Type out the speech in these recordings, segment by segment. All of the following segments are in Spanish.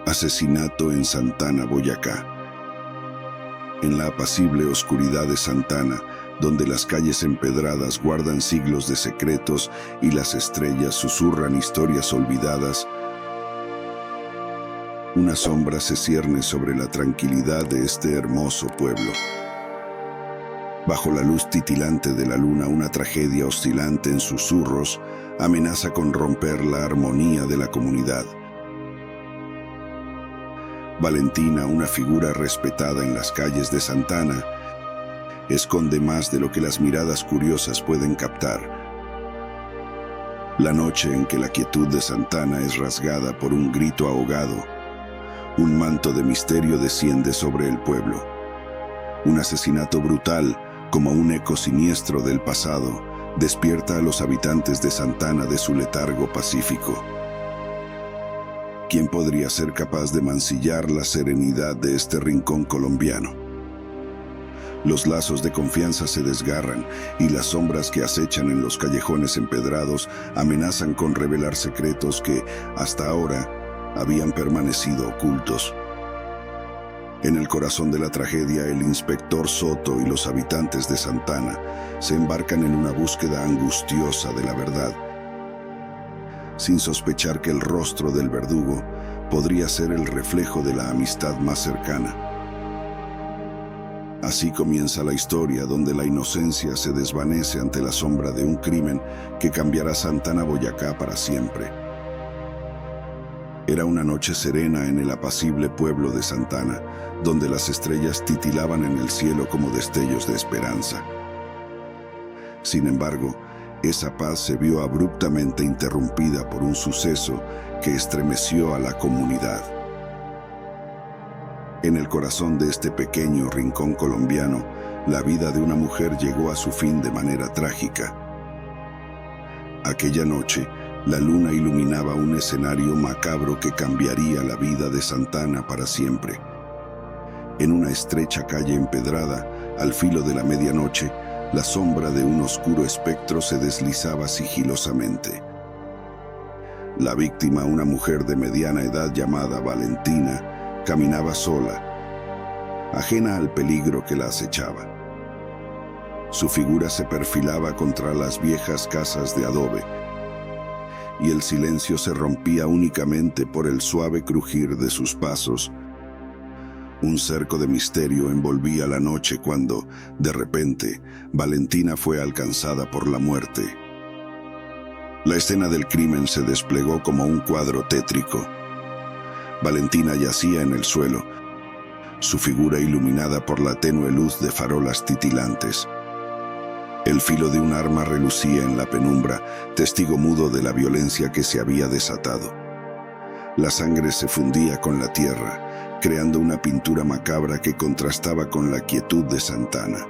Asesinato en Santana, Boyacá. En la apacible oscuridad de Santana, donde las calles empedradas guardan siglos de secretos y las estrellas susurran historias olvidadas, una sombra se cierne sobre la tranquilidad de este hermoso pueblo. Bajo la luz titilante de la luna, una tragedia oscilante en susurros amenaza con romper la armonía de la comunidad. Valentina, una figura respetada en las calles de Santana, esconde más de lo que las miradas curiosas pueden captar. La noche en que la quietud de Santana es rasgada por un grito ahogado, un manto de misterio desciende sobre el pueblo. Un asesinato brutal, como un eco siniestro del pasado, despierta a los habitantes de Santana de su letargo pacífico. ¿Quién podría ser capaz de mancillar la serenidad de este rincón colombiano? Los lazos de confianza se desgarran y las sombras que acechan en los callejones empedrados amenazan con revelar secretos que, hasta ahora, habían permanecido ocultos. En el corazón de la tragedia, el inspector Soto y los habitantes de Santana se embarcan en una búsqueda angustiosa de la verdad, sin sospechar que el rostro del verdugo podría ser el reflejo de la amistad más cercana. Así comienza la historia donde la inocencia se desvanece ante la sombra de un crimen que cambiará Santana, Boyacá para siempre. Era una noche serena en el apacible pueblo de Santana, donde las estrellas titilaban en el cielo como destellos de esperanza. Sin embargo, esa paz se vio abruptamente interrumpida por un suceso que estremeció a la comunidad. En el corazón de este pequeño rincón colombiano, la vida de una mujer llegó a su fin de manera trágica. Aquella noche, la luna iluminaba un escenario macabro que cambiaría la vida de Santana para siempre. En una estrecha calle empedrada, al filo de la medianoche, la sombra de un oscuro espectro se deslizaba sigilosamente. La víctima, una mujer de mediana edad llamada Valentina, caminaba sola, ajena al peligro que la acechaba. Su figura se perfilaba contra las viejas casas de adobe, y el silencio se rompía únicamente por el suave crujir de sus pasos. Un cerco de misterio envolvía la noche cuando, de repente, Valentina fue alcanzada por la muerte. La escena del crimen se desplegó como un cuadro tétrico. Valentina yacía en el suelo, su figura iluminada por la tenue luz de farolas titilantes. El filo de un arma relucía en la penumbra, testigo mudo de la violencia que se había desatado. La sangre se fundía con la tierra, creando una pintura macabra que contrastaba con la quietud de Santana.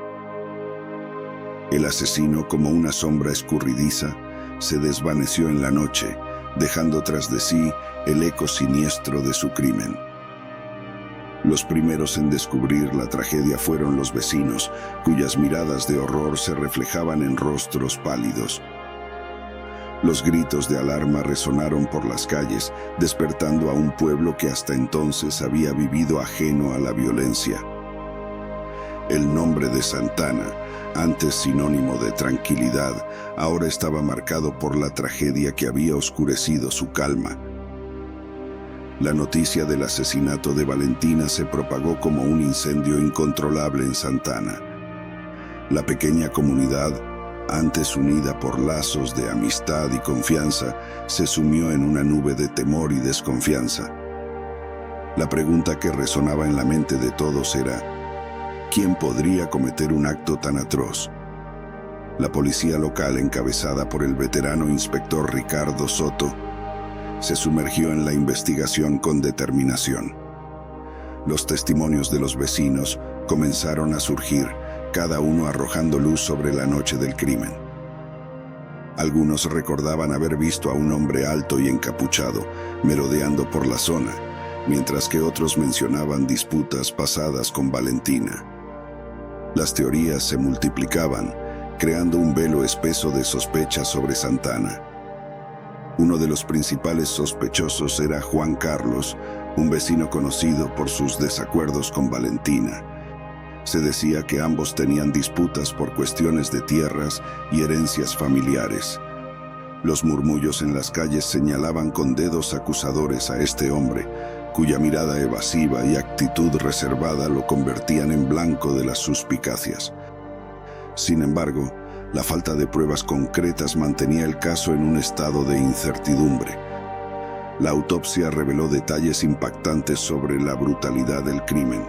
El asesino, como una sombra escurridiza, se desvaneció en la noche, dejando tras de sí el eco siniestro de su crimen. Los primeros en descubrir la tragedia fueron los vecinos, cuyas miradas de horror se reflejaban en rostros pálidos. Los gritos de alarma resonaron por las calles, despertando a un pueblo que hasta entonces había vivido ajeno a la violencia. El nombre de Santana, antes sinónimo de tranquilidad, ahora estaba marcado por la tragedia que había oscurecido su calma. La noticia del asesinato de Valentina se propagó como un incendio incontrolable en Santana. La pequeña comunidad, antes unida por lazos de amistad y confianza, se sumió en una nube de temor y desconfianza. La pregunta que resonaba en la mente de todos era: ¿quién podría cometer un acto tan atroz? La policía local, encabezada por el veterano inspector Ricardo Soto, se sumergió en la investigación con determinación. Los testimonios de los vecinos comenzaron a surgir, cada uno arrojando luz sobre la noche del crimen. Algunos recordaban haber visto a un hombre alto y encapuchado merodeando por la zona, mientras que otros mencionaban disputas pasadas con Valentina. Las teorías se multiplicaban, creando un velo espeso de sospecha sobre Santana. Uno de los principales sospechosos era Juan Carlos, un vecino conocido por sus desacuerdos con Valentina. Se decía que ambos tenían disputas por cuestiones de tierras y herencias familiares. Los murmullos en las calles señalaban con dedos acusadores a este hombre, cuya mirada evasiva y actitud reservada lo convertían en blanco de las suspicacias. Sin embargo, la falta de pruebas concretas mantenía el caso en un estado de incertidumbre. La autopsia reveló detalles impactantes sobre la brutalidad del crimen.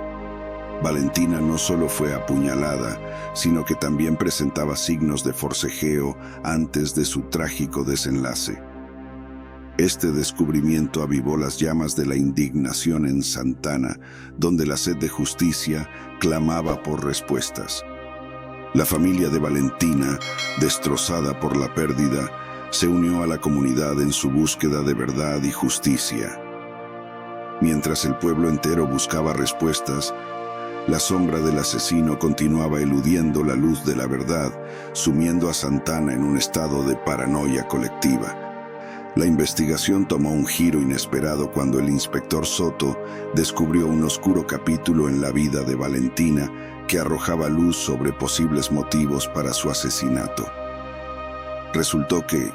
Valentina no solo fue apuñalada, sino que también presentaba signos de forcejeo antes de su trágico desenlace. Este descubrimiento avivó las llamas de la indignación en Santana, donde la sed de justicia clamaba por respuestas. La familia de Valentina, destrozada por la pérdida, se unió a la comunidad en su búsqueda de verdad y justicia. Mientras el pueblo entero buscaba respuestas, la sombra del asesino continuaba eludiendo la luz de la verdad, sumiendo a Santana en un estado de paranoia colectiva. La investigación tomó un giro inesperado cuando el inspector Soto descubrió un oscuro capítulo en la vida de Valentina que arrojaba luz sobre posibles motivos para su asesinato. Resultó que,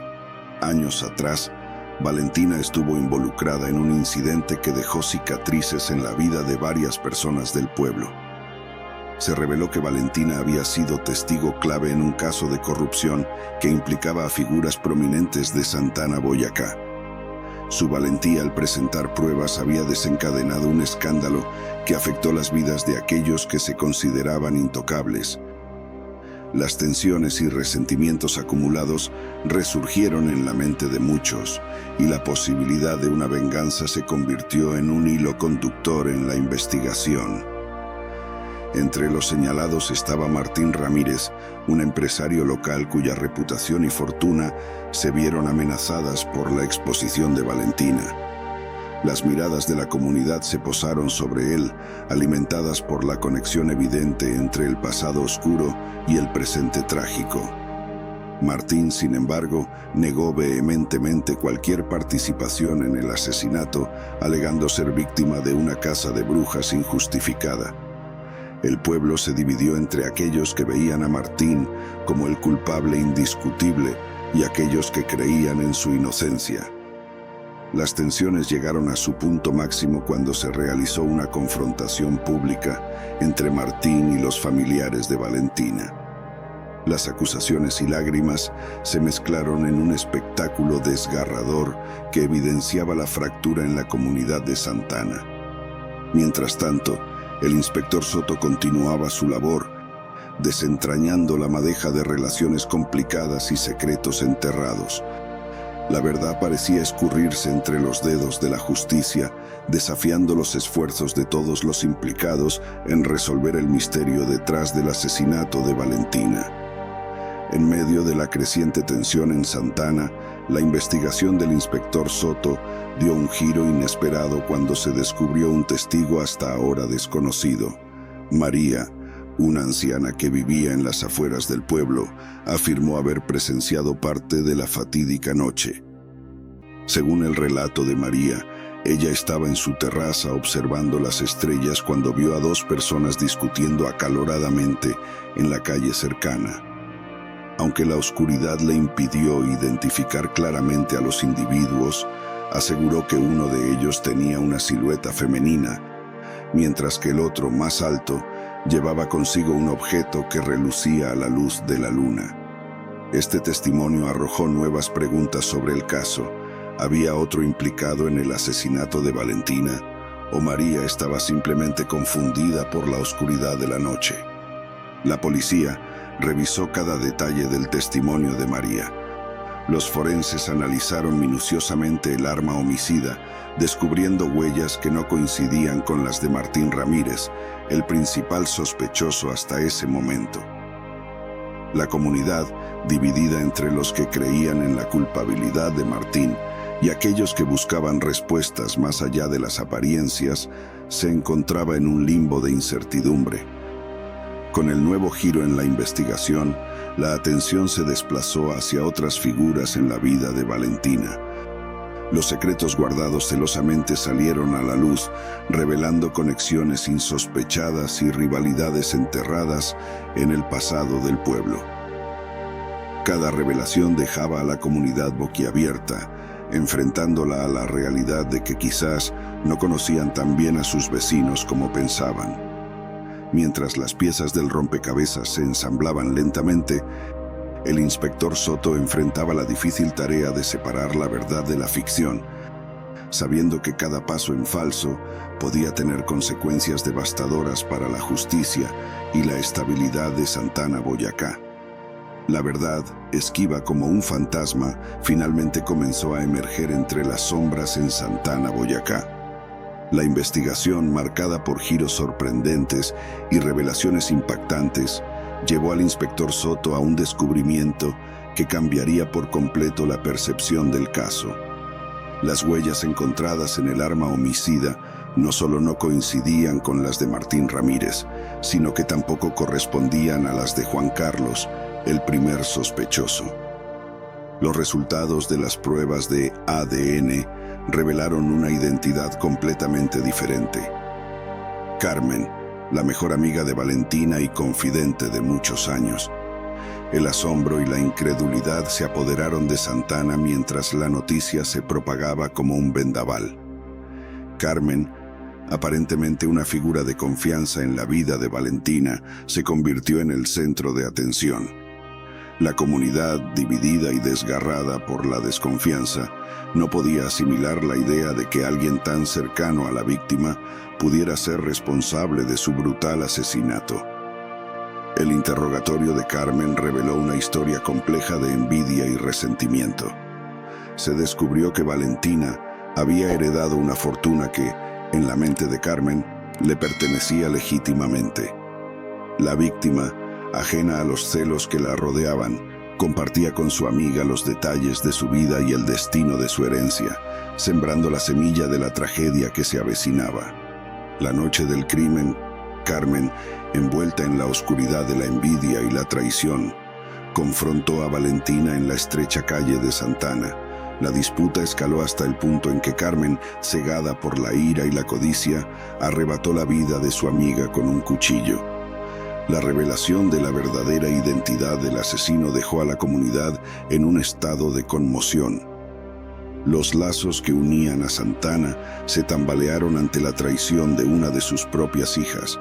años atrás, Valentina estuvo involucrada en un incidente que dejó cicatrices en la vida de varias personas del pueblo. Se reveló que Valentina había sido testigo clave en un caso de corrupción que implicaba a figuras prominentes de Santana, Boyacá. Su valentía al presentar pruebas había desencadenado un escándalo que afectó las vidas de aquellos que se consideraban intocables. Las tensiones y resentimientos acumulados resurgieron en la mente de muchos, y la posibilidad de una venganza se convirtió en un hilo conductor en la investigación. Entre los señalados estaba Martín Ramírez, un empresario local cuya reputación y fortuna se vieron amenazadas por la exposición de Valentina. Las miradas de la comunidad se posaron sobre él, alimentadas por la conexión evidente entre el pasado oscuro y el presente trágico. Martín, sin embargo, negó vehementemente cualquier participación en el asesinato, alegando ser víctima de una caza de brujas injustificada. El pueblo se dividió entre aquellos que veían a Martín como el culpable indiscutible y aquellos que creían en su inocencia. Las tensiones llegaron a su punto máximo cuando se realizó una confrontación pública entre Martín y los familiares de Valentina. Las acusaciones y lágrimas se mezclaron en un espectáculo desgarrador que evidenciaba la fractura en la comunidad de Santana. Mientras tanto, el inspector Soto continuaba su labor, desentrañando la madeja de relaciones complicadas y secretos enterrados. La verdad parecía escurrirse entre los dedos de la justicia, desafiando los esfuerzos de todos los implicados en resolver el misterio detrás del asesinato de Valentina. En medio de la creciente tensión en Santana, la investigación del inspector Soto dio un giro inesperado cuando se descubrió un testigo hasta ahora desconocido. María, una anciana que vivía en las afueras del pueblo, afirmó haber presenciado parte de la fatídica noche. Según el relato de María, ella estaba en su terraza observando las estrellas cuando vio a dos personas discutiendo acaloradamente en la calle cercana. Aunque la oscuridad le impidió identificar claramente a los individuos, aseguró que uno de ellos tenía una silueta femenina, mientras que el otro, más alto, llevaba consigo un objeto que relucía a la luz de la luna. Este testimonio arrojó nuevas preguntas sobre el caso. ¿Había otro implicado en el asesinato de Valentina? ¿O María estaba simplemente confundida por la oscuridad de la noche? La policía revisó cada detalle del testimonio de María. Los forenses analizaron minuciosamente el arma homicida, descubriendo huellas que no coincidían con las de Martín Ramírez, el principal sospechoso hasta ese momento. La comunidad, dividida entre los que creían en la culpabilidad de Martín y aquellos que buscaban respuestas más allá de las apariencias, se encontraba en un limbo de incertidumbre. Con el nuevo giro en la investigación, la atención se desplazó hacia otras figuras en la vida de Valentina. Los secretos guardados celosamente salieron a la luz, revelando conexiones insospechadas y rivalidades enterradas en el pasado del pueblo. Cada revelación dejaba a la comunidad boquiabierta, enfrentándola a la realidad de que quizás no conocían tan bien a sus vecinos como pensaban. Mientras las piezas del rompecabezas se ensamblaban lentamente, el inspector Soto enfrentaba la difícil tarea de separar la verdad de la ficción, sabiendo que cada paso en falso podía tener consecuencias devastadoras para la justicia y la estabilidad de Santana, Boyacá. La verdad, esquiva como un fantasma, finalmente comenzó a emerger entre las sombras en Santana, Boyacá. La investigación, marcada por giros sorprendentes y revelaciones impactantes, llevó al inspector Soto a un descubrimiento que cambiaría por completo la percepción del caso. Las huellas encontradas en el arma homicida no solo no coincidían con las de Martín Ramírez, sino que tampoco correspondían a las de Juan Carlos, el primer sospechoso. Los resultados de las pruebas de ADN revelaron una identidad completamente diferente. Carmen, la mejor amiga de Valentina y confidente de muchos años. El asombro y la incredulidad se apoderaron de Santana mientras la noticia se propagaba como un vendaval. Carmen, aparentemente una figura de confianza en la vida de Valentina, se convirtió en el centro de atención. La comunidad, dividida y desgarrada por la desconfianza, no podía asimilar la idea de que alguien tan cercano a la víctima pudiera ser responsable de su brutal asesinato. El interrogatorio de Carmen reveló una historia compleja de envidia y resentimiento. Se descubrió que Valentina había heredado una fortuna que, en la mente de Carmen, le pertenecía legítimamente. La víctima, ajena a los celos que la rodeaban, compartía con su amiga los detalles de su vida y el destino de su herencia, sembrando la semilla de la tragedia que se avecinaba. La noche del crimen, Carmen, envuelta en la oscuridad de la envidia y la traición, confrontó a Valentina en la estrecha calle de Santana. La disputa escaló hasta el punto en que Carmen, cegada por la ira y la codicia, arrebató la vida de su amiga con un cuchillo. La revelación de la verdadera identidad del asesino dejó a la comunidad en un estado de conmoción. Los lazos que unían a Santana se tambalearon ante la traición de una de sus propias hijas.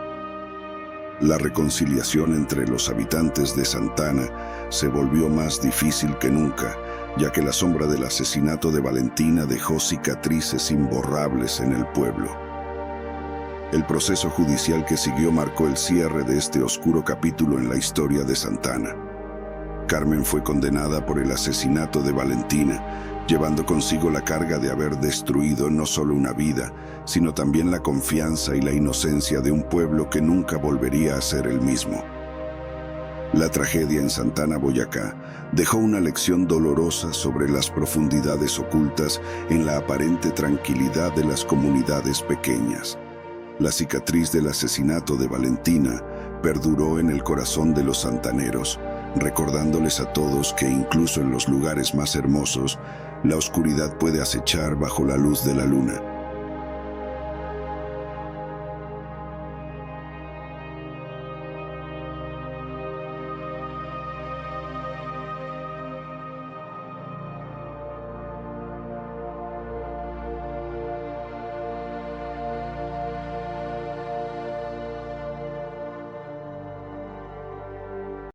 La reconciliación entre los habitantes de Santana se volvió más difícil que nunca, ya que la sombra del asesinato de Valentina dejó cicatrices imborrables en el pueblo. El proceso judicial que siguió marcó el cierre de este oscuro capítulo en la historia de Santana. Carmen fue condenada por el asesinato de Valentina, llevando consigo la carga de haber destruido no solo una vida, sino también la confianza y la inocencia de un pueblo que nunca volvería a ser el mismo. La tragedia en Santana, Boyacá, dejó una lección dolorosa sobre las profundidades ocultas en la aparente tranquilidad de las comunidades pequeñas. La cicatriz del asesinato de Valentina perduró en el corazón de los santaneros, recordándoles a todos que incluso en los lugares más hermosos, la oscuridad puede acechar bajo la luz de la luna.